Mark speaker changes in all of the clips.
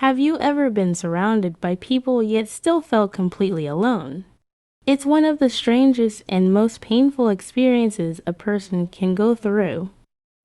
Speaker 1: Have you ever been surrounded by people yet still felt completely alone? It's one of the strangest and most painful experiences a person can go through.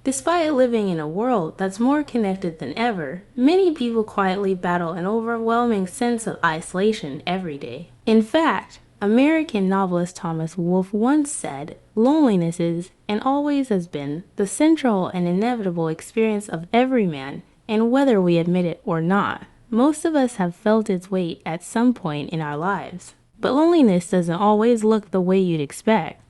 Speaker 1: Despite living in a world that's more connected than ever, many people quietly battle an overwhelming sense of isolation every day. In fact, American novelist Thomas Wolfe once said, "Loneliness is, and always has been, the central and inevitable experience of every man, and whether we admit it or not, most of us have felt its weight at some point in our lives." But loneliness doesn't always look the way you'd expect.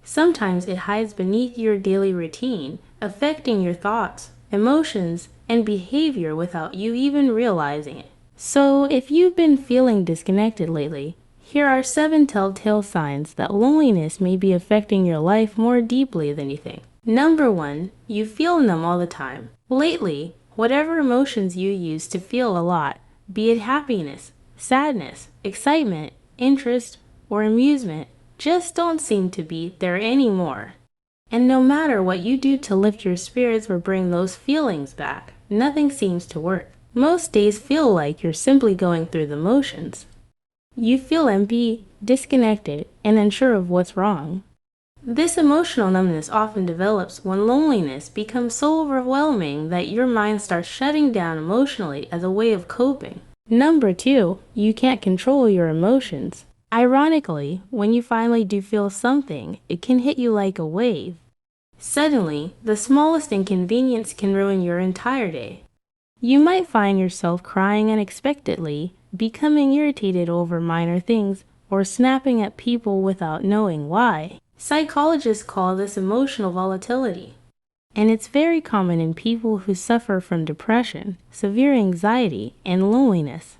Speaker 1: Sometimes it hides beneath your daily routine, affecting your thoughts, emotions, and behavior without you even realizing it. So, if you've been feeling disconnected lately, here are 7 telltale signs that loneliness may be affecting your life more deeply than you think. Number 1, you feel numb all the time. Lately, whatever emotions you used to feel a lot, be it happiness, sadness, excitement, interest, or amusement, just don't seem to be there anymore. And no matter what you do to lift your spirits or bring those feelings back, nothing seems to work. Most days feel like you're simply going through the motions. You feel empty, disconnected, and unsure of what's wrong. This emotional numbness often develops when loneliness becomes so overwhelming that your mind starts shutting down emotionally as a way of coping. Number 2, you can't control your emotions. Ironically, when you finally do feel something, it can hit you like a wave. Suddenly, the smallest inconvenience can ruin your entire day. You might find yourself crying unexpectedly, becoming irritated over minor things, or snapping at people without knowing why. Psychologists call this emotional volatility, and it's very common in people who suffer from depression, severe anxiety, and loneliness.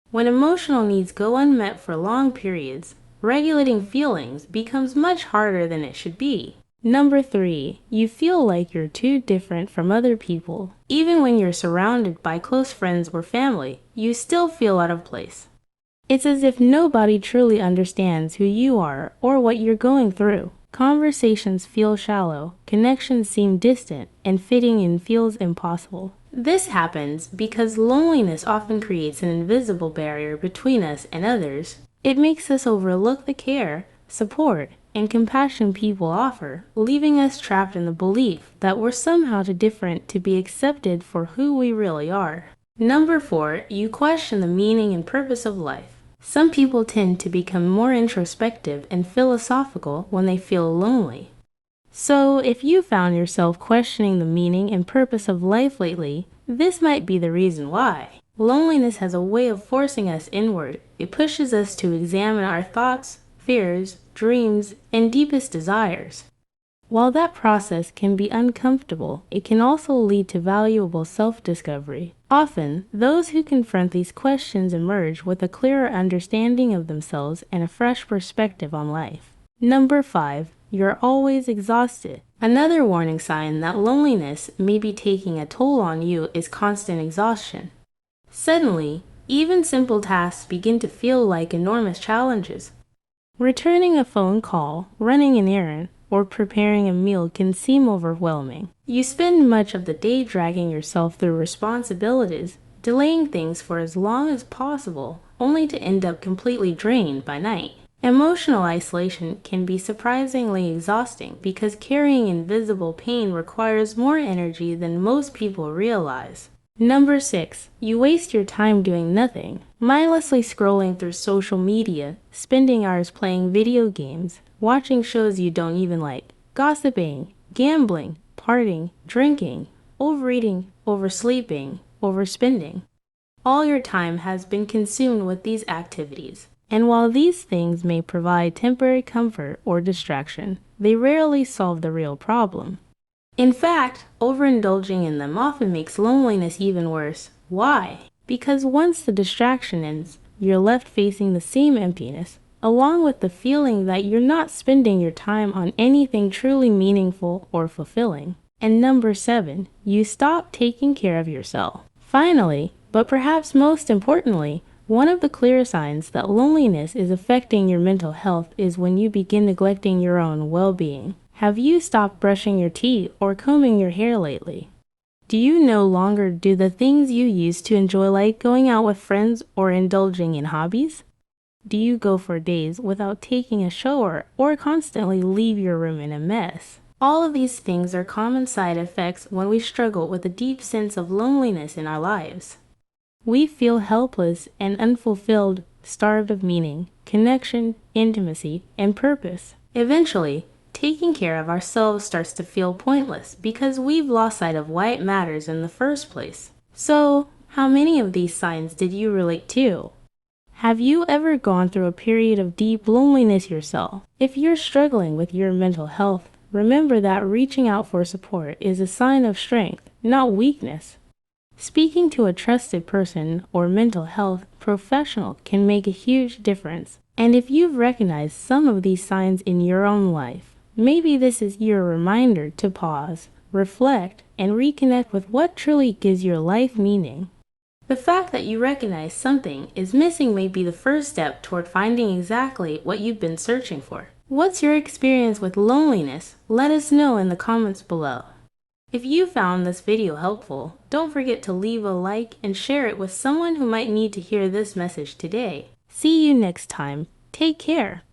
Speaker 1: When emotional needs go unmet for long periods, regulating feelings becomes much harder than it should be. Number 3, you feel like you're too different from other people. Even when you're surrounded by close friends or family, you still feel out of place. It's as if nobody truly understands who you are or what you're going through. Conversations feel shallow, connections seem distant, and fitting in feels impossible. This happens because loneliness often creates an invisible barrier between us and others. It makes us overlook the care, support, and compassion people offer, leaving us trapped in the belief that we're somehow too different to be accepted for who we really are. Number 4, you question the meaning and purpose of life. Some people tend to become more introspective and philosophical when they feel lonely. So, if you found yourself questioning the meaning and purpose of life lately, this might be the reason why. Loneliness has a way of forcing us inward. It pushes us to examine our thoughts, fears, dreams, and deepest desires. While that process can be uncomfortable, it can also lead to valuable self-discovery. Often, those who confront these questions emerge with a clearer understanding of themselves and a fresh perspective on life. Number 5, you're always exhausted. Another warning sign that loneliness may be taking a toll on you is constant exhaustion. Suddenly, even simple tasks begin to feel like enormous challenges. Returning a phone call, running an errand, or preparing a meal can seem overwhelming. You spend much of the day dragging yourself through responsibilities, delaying things for as long as possible, only to end up completely drained by night. Emotional isolation can be surprisingly exhausting because carrying invisible pain requires more energy than most people realize. Number 6, you waste your time doing nothing. Mindlessly scrolling through social media, spending hours playing video games, watching shows you don't even like, gossiping, gambling, partying, drinking, overeating, oversleeping, overspending. All your time has been consumed with these activities. And while these things may provide temporary comfort or distraction, they rarely solve the real problem. In fact, overindulging in them often makes loneliness even worse. Why? Because once the distraction ends, you're left facing the same emptiness, along with the feeling that you're not spending your time on anything truly meaningful or fulfilling. And number 7, you stop taking care of yourself. Finally, but perhaps most importantly, one of the clear signs that loneliness is affecting your mental health is when you begin neglecting your own well-being. Have you stopped brushing your teeth or combing your hair lately? Do you no longer do the things you used to enjoy, like going out with friends or indulging in hobbies? Do you go for days without taking a shower or constantly leave your room in a mess? All of these things are common side effects when we struggle with a deep sense of loneliness in our lives. We feel helpless and unfulfilled, starved of meaning, connection, intimacy, and purpose. Eventually, taking care of ourselves starts to feel pointless because we've lost sight of why it matters in the first place. So, how many of these signs did you relate to? Have you ever gone through a period of deep loneliness yourself? If you're struggling with your mental health, remember that reaching out for support is a sign of strength, not weakness. Speaking to a trusted person or mental health professional can make a huge difference. And if you've recognized some of these signs in your own life, maybe this is your reminder to pause, reflect, and reconnect with what truly gives your life meaning. The fact that you recognize something is missing may be the first step toward finding exactly what you've been searching for. What's your experience with loneliness? Let us know in the comments below. If you found this video helpful, don't forget to leave a like and share it with someone who might need to hear this message today. See you next time. Take care.